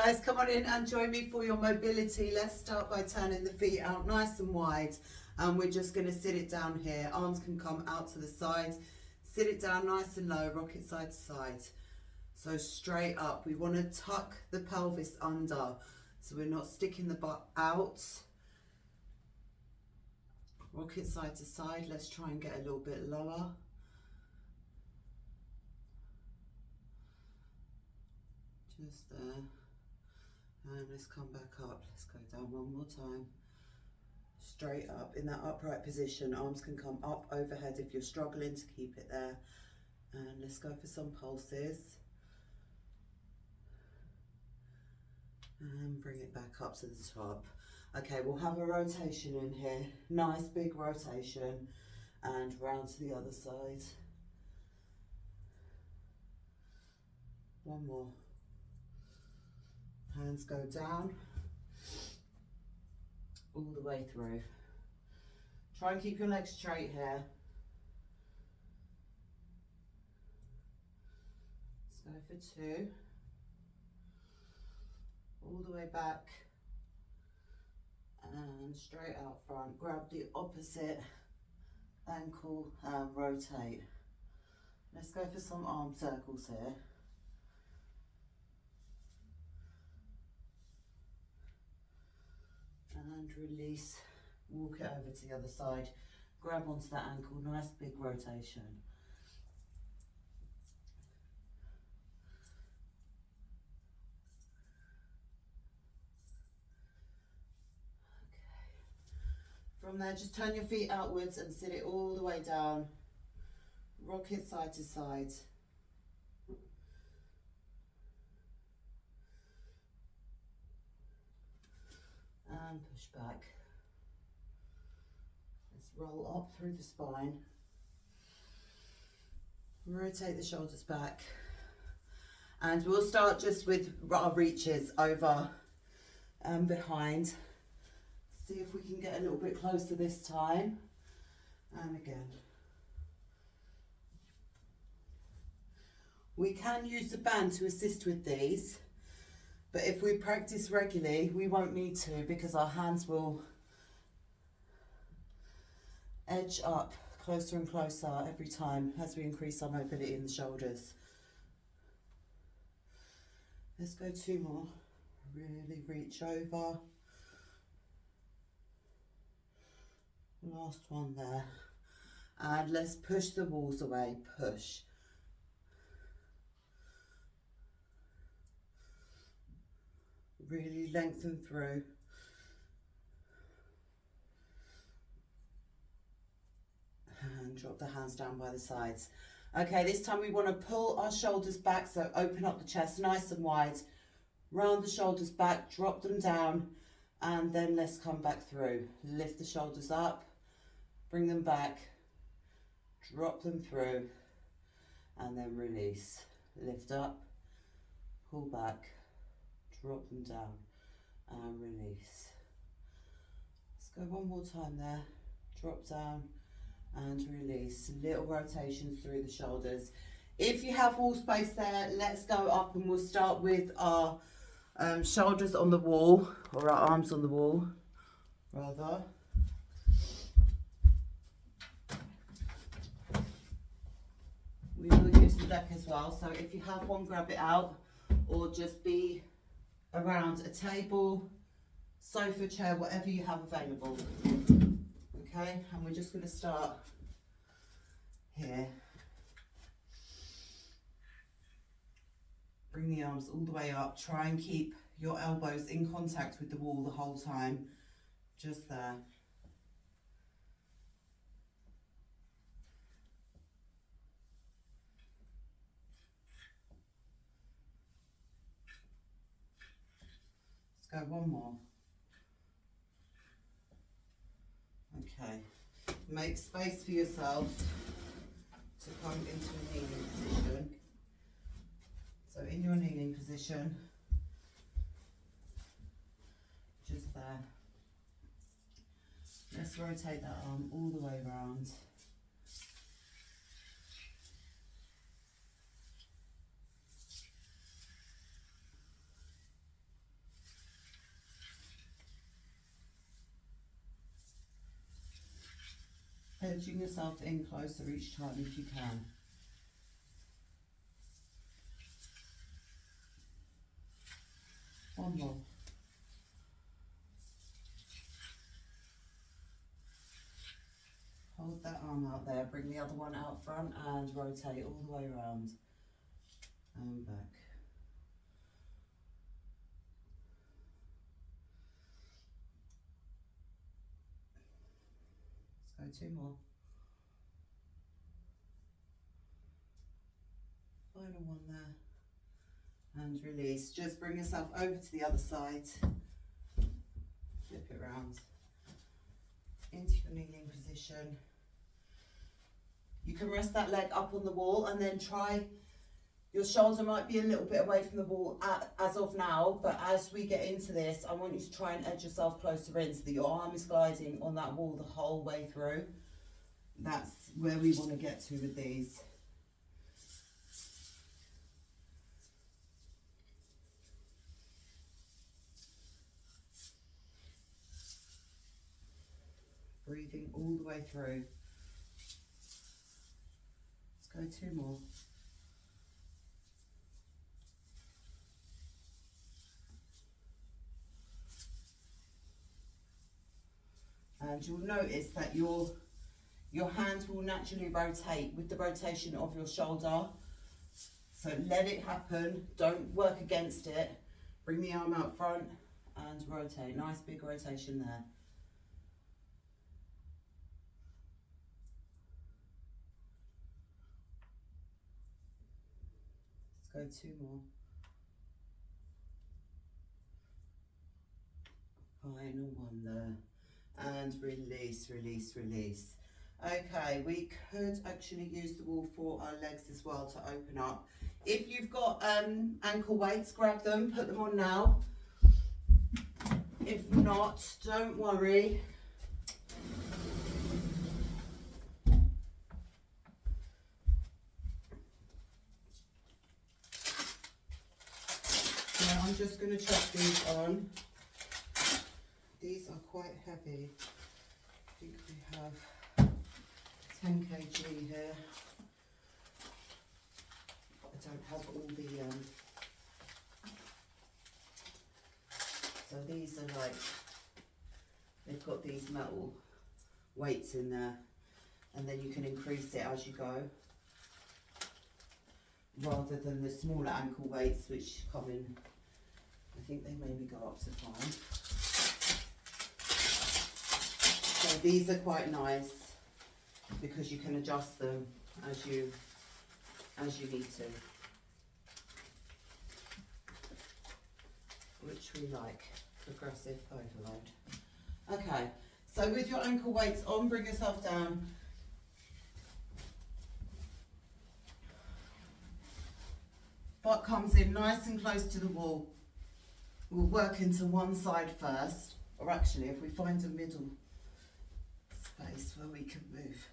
Guys, come on in and join me for your mobility. Let's start by turning the feet out nice and wide. And we're just going to sit it down here. Arms can come out to the side. Sit it down nice and low, rock it side to side. So straight up. We want to tuck the pelvis under, so we're not sticking the butt out. Rock it side to side. Let's try and get a little bit lower. Just there. And let's come back up. Let's go down one more time. Straight up in that upright position. Arms can come up overhead if you're struggling to keep it there. And let's go for some pulses. And bring it back up to the top. Okay, we'll have a rotation in here. Nice big rotation. And round to the other side. One more. Hands go down. All the way through. Try and keep your legs straight here. Let's go for 2. All the way back and straight out front. Grab the opposite ankle and rotate. Let's go for some arm circles here. And release, walk it over to the other side. Grab onto that ankle, nice big rotation. From there, just turn your feet outwards and sit it all the way down. Rock it side to side. And push back. Let's roll up through the spine. Rotate the shoulders back. And we'll start just with our reaches over and behind. See if we can get a little bit closer this time. And again. We can use the band to assist with these, but if we practice regularly, we won't need to, because our hands will edge up closer and closer every time as we increase our mobility in the shoulders. Let's go 2 more. Really reach over. Last one there. And let's push the walls away. Push. Really lengthen through. And drop the hands down by the sides. Okay, this time we want to pull our shoulders back, so open up the chest nice and wide. Round the shoulders back, drop them down, and then let's come back through. Lift the shoulders up, bring them back, drop them through, and then release. Lift up, pull back, drop them down, and release. Let's go one more time there. Drop down and release. Little rotations through the shoulders. If you have wall space there, let's go up and we'll start with our shoulders on the wall, or our arms on the wall, rather. We will use the deck as well, so if you have one, grab it out, or just be around a table, sofa, chair, whatever you have available. Okay, and we're just going to start here. Bring the arms all the way up. Try and keep your elbows in contact with the wall the whole time. Just there. Let's go one more. Okay, make space for yourself to come into a kneeling position. So in your kneeling position, just there. Let's rotate that arm all the way around. Edging yourself in closer each time if you can. One more. Hold that arm out there, bring the other one out front and rotate all the way around and back. Let's go 2 more. Final one there. And release. Just bring yourself over to the other side. Flip it around into your kneeling position. You can rest that leg up on the wall and then try, your shoulder might be a little bit away from the wall as of now, but as we get into this, I want you to try and edge yourself closer in so that your arm is gliding on that wall the whole way through. That's where we want to get to with these. Breathing all the way through. Let's go 2 more. And you'll notice that your hand will naturally rotate with the rotation of your shoulder. So let it happen, don't work against it. Bring the arm out front and rotate. Nice big rotation there. Let's go 2 more. Final one there. And release, release, release. Okay, we could actually use the wall for our legs as well to open up. If you've got ankle weights, grab them, put them on now. If not, don't worry. Now I'm just going to chuck these on. These are quite heavy. I think we have 10 kg here. I don't have all the, so these are like, they've got these metal weights in there, and then you can increase it as you go, rather than the smaller ankle weights which come in, I think they maybe go up to 5. So these are quite nice because you can adjust them as you need to, which we like, progressive overload. Okay, so with your ankle weights on, bring yourself down. Butt comes in nice and close to the wall. We'll work into one side first, or actually if we find a middle space where we can move.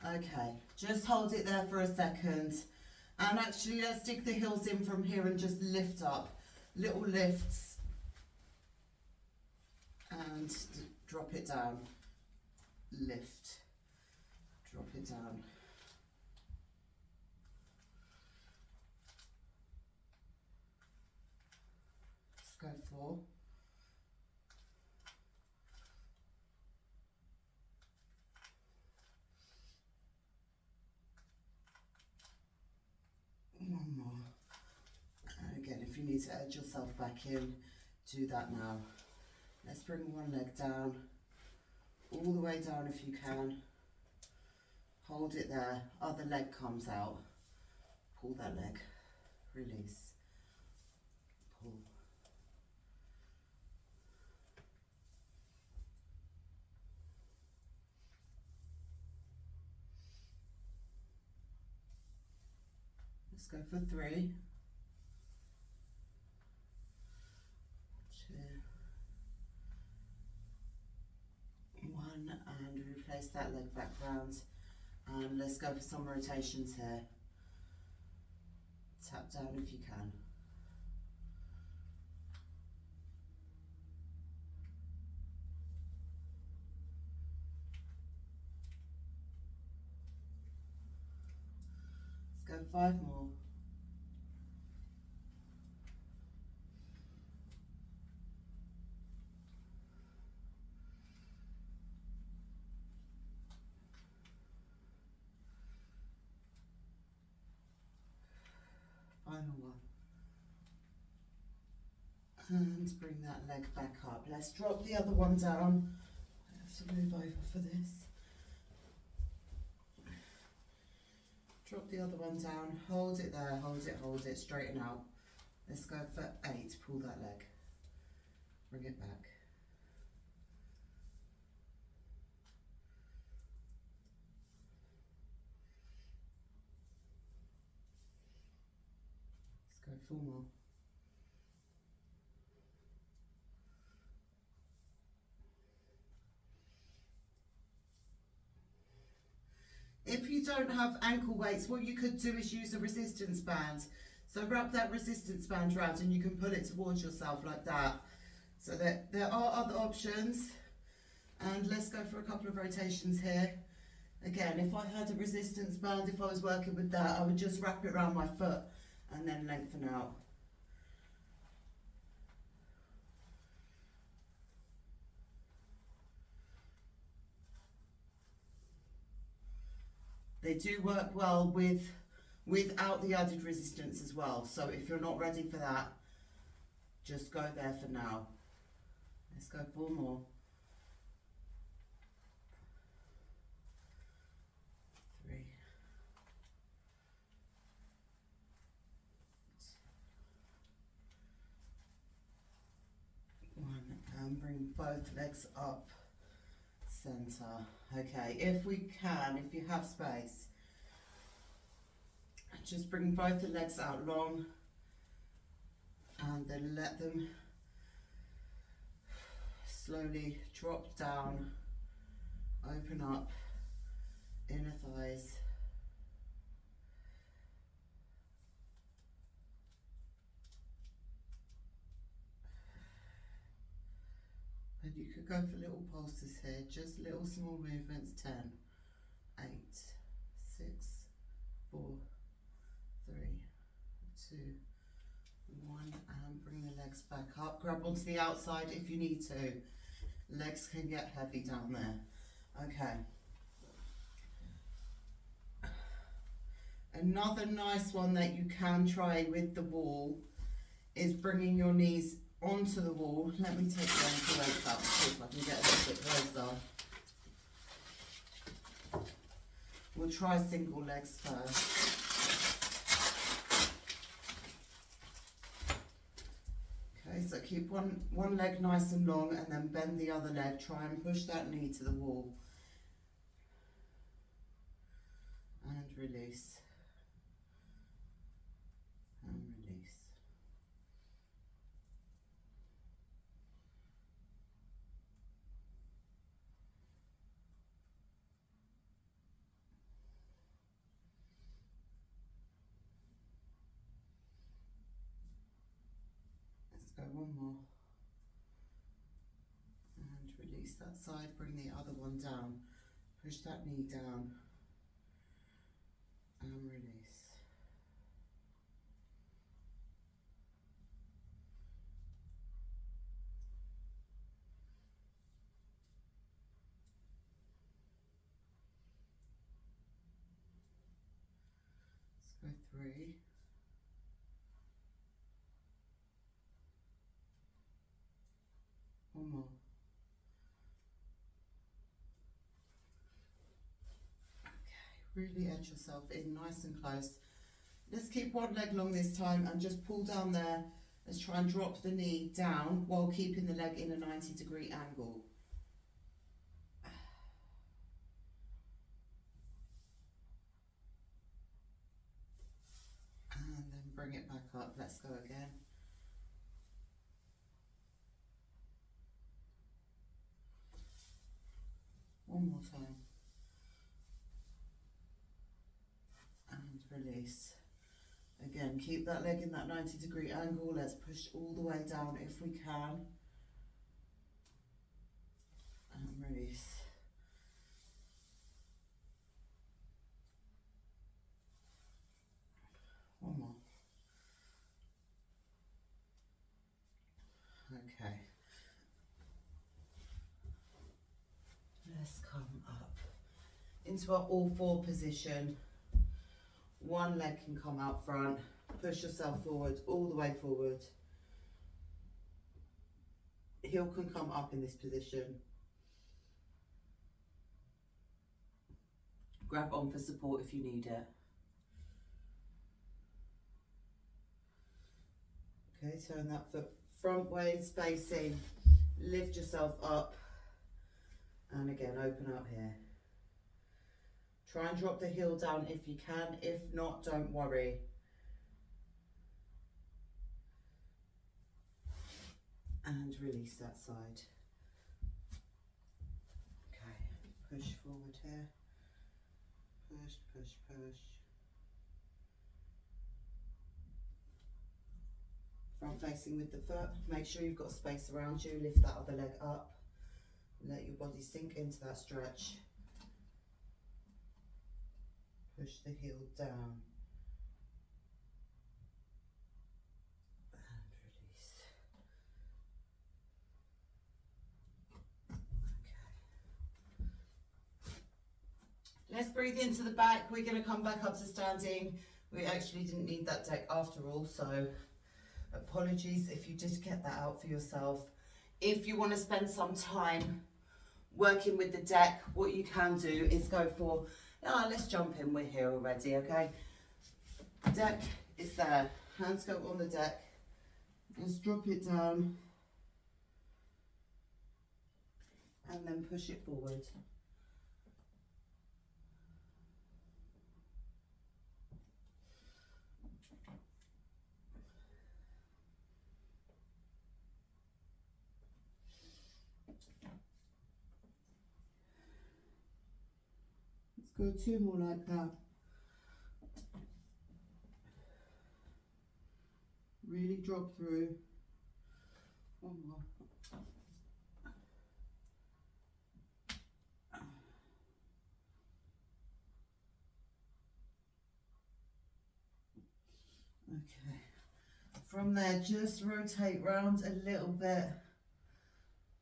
Okay, just hold it there for a second. And actually let's dig the heels in from here and just lift up. Little lifts. And drop it down. Lift. Drop it down. Let's go 4. One more. And again, if you need to edge yourself back in, do that now. Let's bring one leg down, all the way down if you can. Hold it there, other leg comes out. Pull that leg, release, pull. Let's go for 3, 2, 1, and replace that leg back round. And let's go for some rotations here. Tap down if you can. Go 5 more. Final one. And bring that leg back up. Let's drop the other one down. I have to move over for this. Drop the other one down, hold it there, hold it, straighten out. Let's go for 8, pull that leg. Bring it back. Let's go 4 more. If you don't have ankle weights, what you could do is use a resistance band. So wrap that resistance band around and you can pull it towards yourself like that. So there are other options. And let's go for a couple of rotations here. Again, if I had a resistance band, if I was working with that, I would just wrap it around my foot and then lengthen out. They do work well without the added resistance as well. So if you're not ready for that, just go there for now. Let's go 4 more. 3. 1. And bring both legs up. Center. Okay, if we can, if you have space, just bring both the legs out long and then let them slowly drop down, open up, inner thighs. And you could go for little pulses here, just little small movements. 10, 8, 6, 4, 3, 2, 1, and bring the legs back up. Grab onto the outside if you need to. Legs can get heavy down there. Okay. Another nice one that you can try with the wall is bringing your knees onto the wall. Let me take the ankle weight up, see if I can get a little bit closer. We'll try single legs first. Okay, so keep one leg nice and long and then bend the other leg. Try and push that knee to the wall. And release. And release. Let's go 1 more. And release that side, bring the other one down. Push that knee down. And release. Let's go 3. One more. Okay, really edge yourself in nice and close. Let's keep one leg long this time and just pull down there. Let's try and drop the knee down while keeping the leg in a 90-degree angle. And then bring it back up. Let's go again. One more time. And release. Again, keep that leg in that 90-degree angle. Let's push all the way down if we can. And release. Okay. Let's come up into our all four position. One leg can come out front. Push yourself forward, all the way forward. Heel can come up in this position. Grab on for support if you need it. Okay, turn that foot front ways facing. Lift yourself up. And again, open up here. Try and drop the heel down if you can. If not, don't worry. And release that side. Okay, push forward here. Push, push, push. Front facing with the foot. Make sure you've got space around you. Lift that other leg up. Let your body sink into that stretch. Push the heel down. And release. Okay. Let's breathe into the back. We're going to come back up to standing. We actually didn't need that deck after all, so apologies if you did get that out for yourself. If you want to spend some time working with the deck, what you can do is go for, let's jump in, we're here already, okay? Deck is there, hands go on the deck, just drop it down and then push it forward. Go two more like that. Really drop through. One more. Okay. From there, just rotate round a little bit.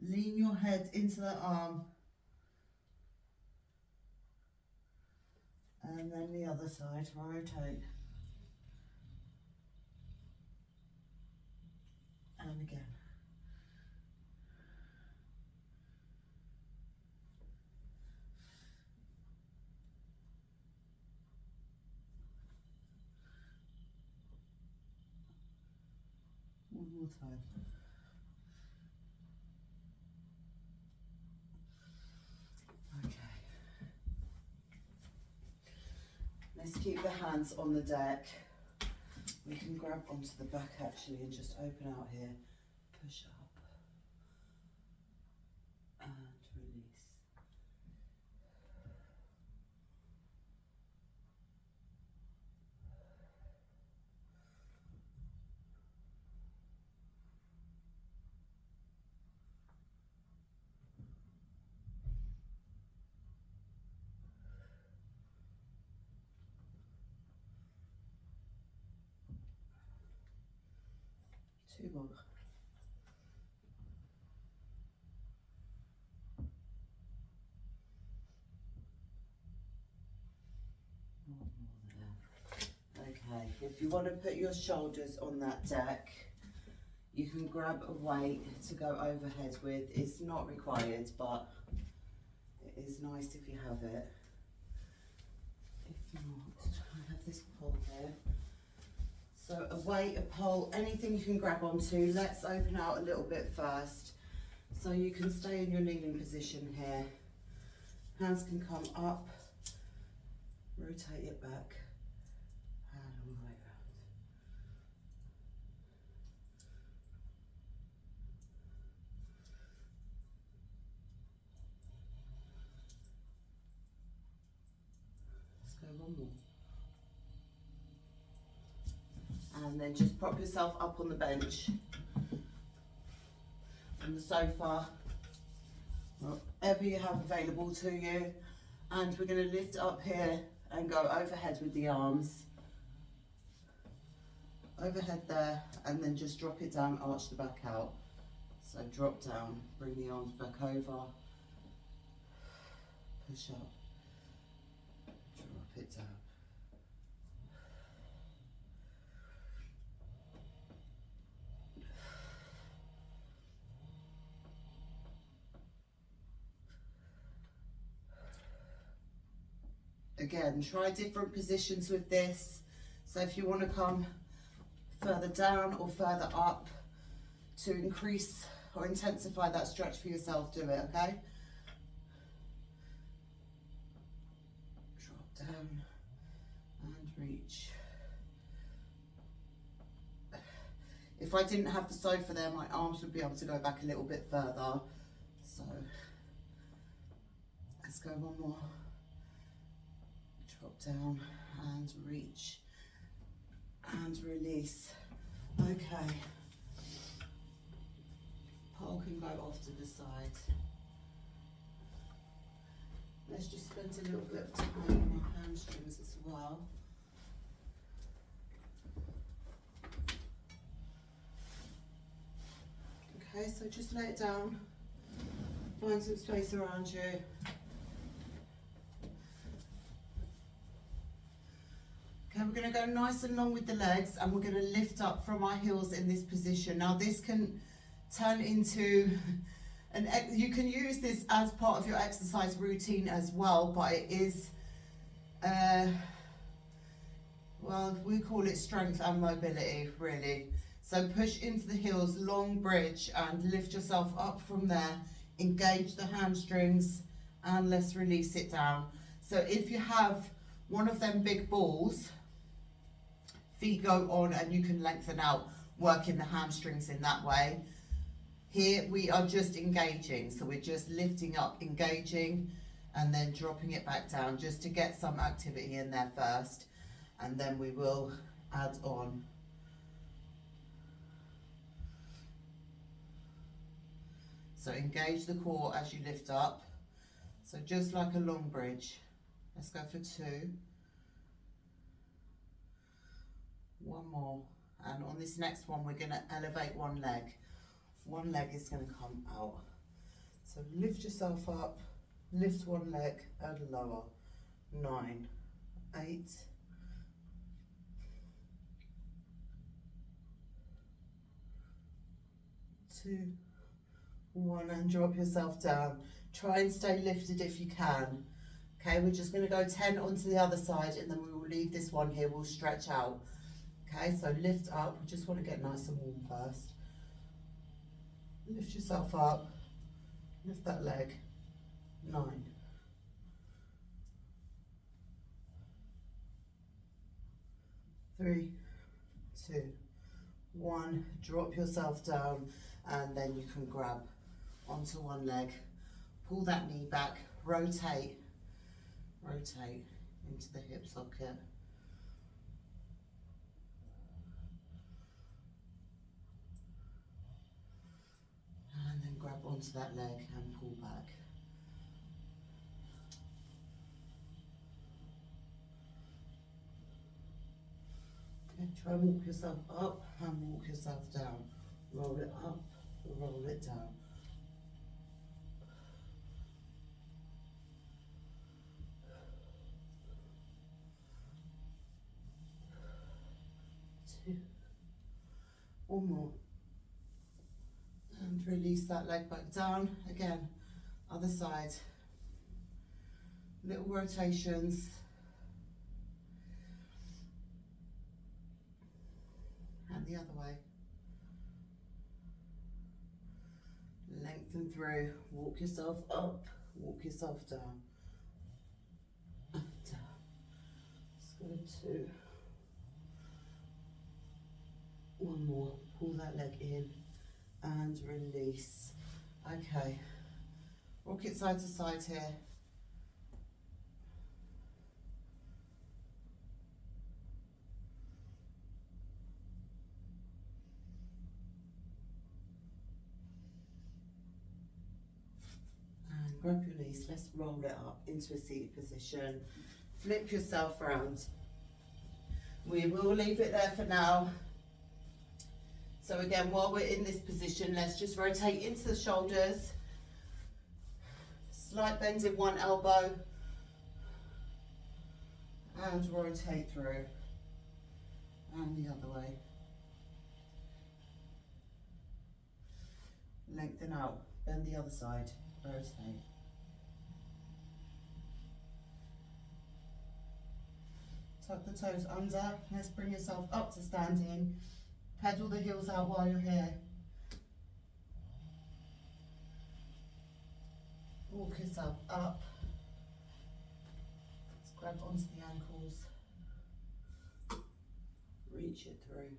Lean your head into the arm. And then the other side, rotate. And again. One more time. Okay. Let's keep the hands on the deck. We can grab onto the back actually and just open out here. Push up. And release. Two more. Okay, if you want to put your shoulders on that deck, you can grab a weight to go overhead with. It's not required, but it is nice if you have it. If not, I have this pole here. So a weight, a pole, anything you can grab onto. Let's open out a little bit first. So you can stay in your kneeling position here. Hands can come up, rotate it back, and all the way around. Let's go one more. And then just prop yourself up on the bench, on the sofa, whatever you have available to you. And we're going to lift up here and go overhead with the arms. Overhead there, and then just drop it down, arch the back out. So drop down, bring the arms back over, push up, drop it down. Again, try different positions with this. So if you want to come further down or further up to increase or intensify that stretch for yourself, do it, okay? Drop down and reach. If I didn't have the sofa there, my arms would be able to go back a little bit further. So let's go one more. Drop down and reach and release. Okay. Pole can go off to the side. Let's just spend a little bit of time on my hamstrings as well. Okay, so just lay it down. Find some space around you. Okay, we're going to go nice and long with the legs, and we're going to lift up from our heels in this position. Now this can turn into you can use this as part of your exercise routine as well, but it is well, we call it strength and mobility, really. So push into the heels, long bridge, and lift yourself up from there. Engage the hamstrings, and let's release it down. So if you have one of them big balls, feet go on and you can lengthen out, working the hamstrings in that way. Here we are just engaging, so we're just lifting up, engaging, and then dropping it back down just to get some activity in there first, and then we will add on. So engage the core as you lift up. So just like a long bridge. Let's go for 2. One more. And on this next one, we're going to elevate one leg. One leg is going to come out. So lift yourself up, lift one leg and lower. 9, 8, 2, 1, and drop yourself down. Try and stay lifted if you can. Okay, we're just going to go 10 onto the other side, and then we will leave this one here. We'll stretch out. Okay, so lift up. We just want to get nice and warm first. Lift yourself up. Lift that leg. 9. 3, 2, 1. Drop yourself down, and then you can grab onto one leg. Pull that knee back. Rotate. Rotate into the hip socket. And then grab onto that leg and pull back. Okay, try and walk yourself up and walk yourself down. Roll it up, roll it down. One more, and release that leg back down. Again, other side, little rotations, and the other way. Lengthen through, walk yourself up, walk yourself down, and down. Let's go 2. One more, pull that leg in and release. Okay, rock it side to side here. And grab your knees, let's roll it up into a seated position. Flip yourself around. We will leave it there for now. So again, while we're in this position, let's just rotate into the shoulders. Slight bend in one elbow. And rotate through. And the other way. Lengthen out. Bend the other side. Rotate. Tuck the toes under. Let's bring yourself up to standing. Pedal the heels out while you're here. Walk yourself up. Let's grab onto the ankles. Reach it through.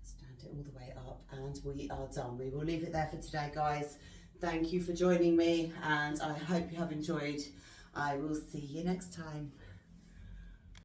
Stand it all the way up and we are done. We will leave it there for today, guys. Thank you for joining me and I hope you have enjoyed. I will see you next time.